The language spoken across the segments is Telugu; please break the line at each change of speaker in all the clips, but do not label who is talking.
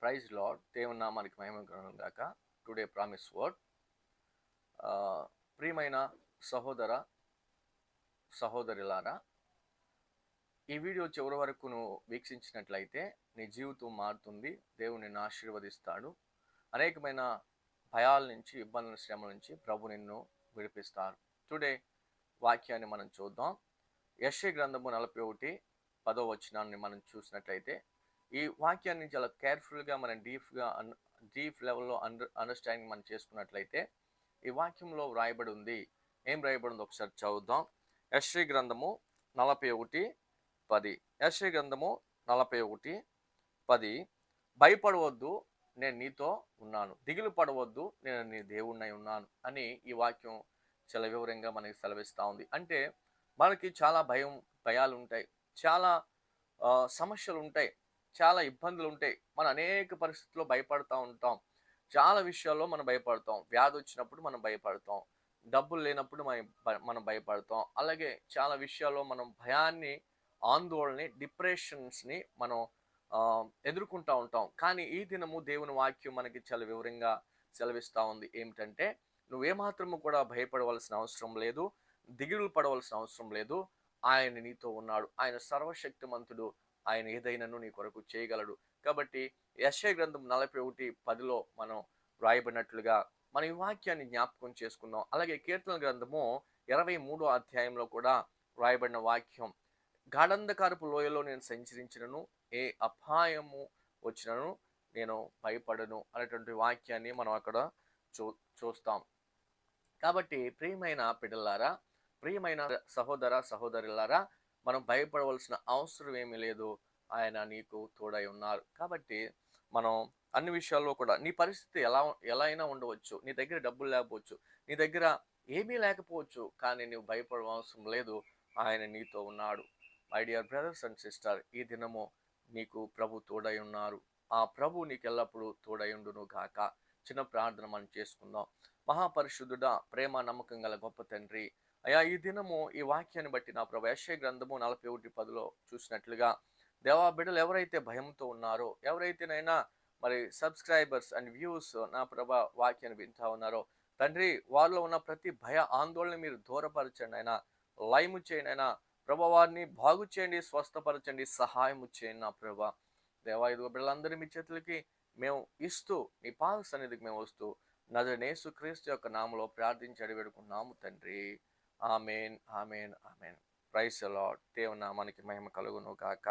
Praise lord. దేవుని నామానికి మహిమ కలుగును గాక. Today promise word. ప్రియమైన సహోదర సహోదరులారా, ఈ వీడియో చివరి వరకు నువ్వు వీక్షించినట్లయితే నీ జీవితం మారుతుంది. దేవుడు నిన్ను ఆశీర్వదిస్తాడు. అనేకమైన భయాల నుంచి, ఇబ్బందుల, శ్రమల నుంచి ప్రభు నిన్ను విడిపిస్తారు. టుడే వాక్యాన్ని మనం చూద్దాం. యెషయా గ్రంథము 41:10 వచనాన్ని మనం చూసినట్లయితే, ఈ వాక్యాన్ని చాలా కేర్ఫుల్గా మనం డీప్ లెవెల్లో అండర్స్టాండింగ్ మనం చేసుకున్నట్లయితే ఈ వాక్యంలో వ్రాయబడి ఉంది. ఏం రాయబడి ఉందో ఒకసారి చదువుదాం. యెషయా గ్రంథము 41:10. యెషయా గ్రంథము 41:10. భయపడవద్దు, నేను నీతో ఉన్నాను. దిగులు పడవద్దు, నేను నీ దేవుణ్ణి ఉన్నాను అని ఈ వాక్యం చాలా వివరంగా మనకి సెలవిస్తూ ఉంది. అంటే మనకి చాలా భయాలు ఉంటాయి, చాలా సమస్యలు ఉంటాయి, చాలా ఇబ్బందులు ఉంటాయి. మనం అనేక పరిస్థితుల్లో భయపడుతూ ఉంటాం. చాలా విషయాల్లో మనం భయపడతాం. వ్యాధి వచ్చినప్పుడు మనం భయపడతాం, డబ్బులు లేనప్పుడు మనం భయపడతాం. అలాగే చాలా విషయాల్లో మనం భయాన్ని, ఆందోళనని, డిప్రెషన్స్ని మనం ఎదుర్కొంటూ ఉంటాం. కానీ ఈ దినము దేవుని వాక్యం మనకి చాలా వివరంగా సెలవిస్తూ ఉంది. ఏమిటంటే, నువ్వేమాత్రము కూడా భయపడవలసిన అవసరం లేదు, దిగులు పడవలసిన అవసరం లేదు. ఆయన నీతో ఉన్నాడు. ఆయన సర్వశక్తిమంతుడు. ఆయన ఏదైనాను నీ కొరకు చేయగలడు. కాబట్టి యెషయా గ్రంథం 41:10లో మనం వ్రాయబడినట్లుగా మనం ఈ వాక్యాన్ని జ్ఞాపకం చేసుకుందాం. అలాగే కీర్తన గ్రంథము 23వ అధ్యాయంలో కూడా వ్రాయబడిన వాక్యం, గాఢంధకారపు లోయలో నేను సంచరించినను, ఏ అపాయము వచ్చినను నేను భయపడను అనేటువంటి వాక్యాన్ని మనం అక్కడ చూస్తాం. కాబట్టి ప్రియమైన బిడ్డలారా, ప్రియమైన సహోదర సహోదరులారా, మనం భయపడవలసిన అవసరం ఏమీ లేదు. ఆయన నీకు తోడై ఉన్నారు. కాబట్టి మనం అన్ని విషయాల్లో కూడా, నీ పరిస్థితి ఎలా అయినా ఉండవచ్చు, నీ దగ్గర డబ్బులు లేకపోవచ్చు, నీ దగ్గర ఏమీ లేకపోవచ్చు, కానీ నువ్వు భయపడవలసిన లేదు. ఆయన నీతో ఉన్నాడు. My dear brothers and sister, ఈ దినము నీకు ప్రభు తోడై ఉన్నారు. ఆ ప్రభు నీకు ఎల్లప్పుడూ తోడై ఉండును గాక. చిన్న ప్రార్థన మనం చేసుకుందాం. మహాపరిశుద్ధుడా, ప్రేమ నమ్మకం గల గొప్ప తండ్రి, అయ్యా, ఈ దినము ఈ వాక్యాన్ని బట్టి నా ప్రభు యెషయా గ్రంథము 41:10లో చూసినట్లుగా, దేవా, బిడ్డలు ఎవరైతే భయంతో ఉన్నారో, ఎవరైతేనైనా మరి సబ్స్క్రైబర్స్ అండ్ వ్యూస్ నా ప్రభ వాక్యాన్ని వింటా ఉన్నారో, తండ్రి, వారిలో ఉన్న ప్రతి భయ ఆందోళన మీరు దూరపరచండి. అయినా లయము చేయండి. అయినా ప్రభా, వారిని బాగు చేయండి, స్వస్థపరచండి, సహాయము చేయండి నా ప్రభా. దేవా, ఇదిగో బిడ్డలందరినీ మీ చేతులకి మేము ఇస్తూ, నీ పాద సన్నిధికి మేము వస్తూ, నజరేయుడైన యేసుక్రీస్తు యొక్క నామములో ప్రార్థించి అడిగి వేడుకున్నాము తండ్రి. Amen, amen, amen. Praise the Lord. దేవుని నామానికి మహిమ కలుగును గాక.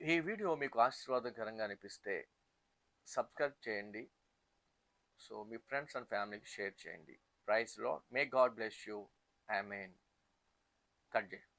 ఈ వీడియో మీకు ఆశీర్వాదకరంగా అనిపిస్తే సబ్స్క్రైబ్ చేయండి. సో మీ ఫ్రెండ్స్ అండ్ ఫ్యామిలీకి షేర్ చేయండి. Praise the lord. May God bless you. Amen. Cut చేయండి.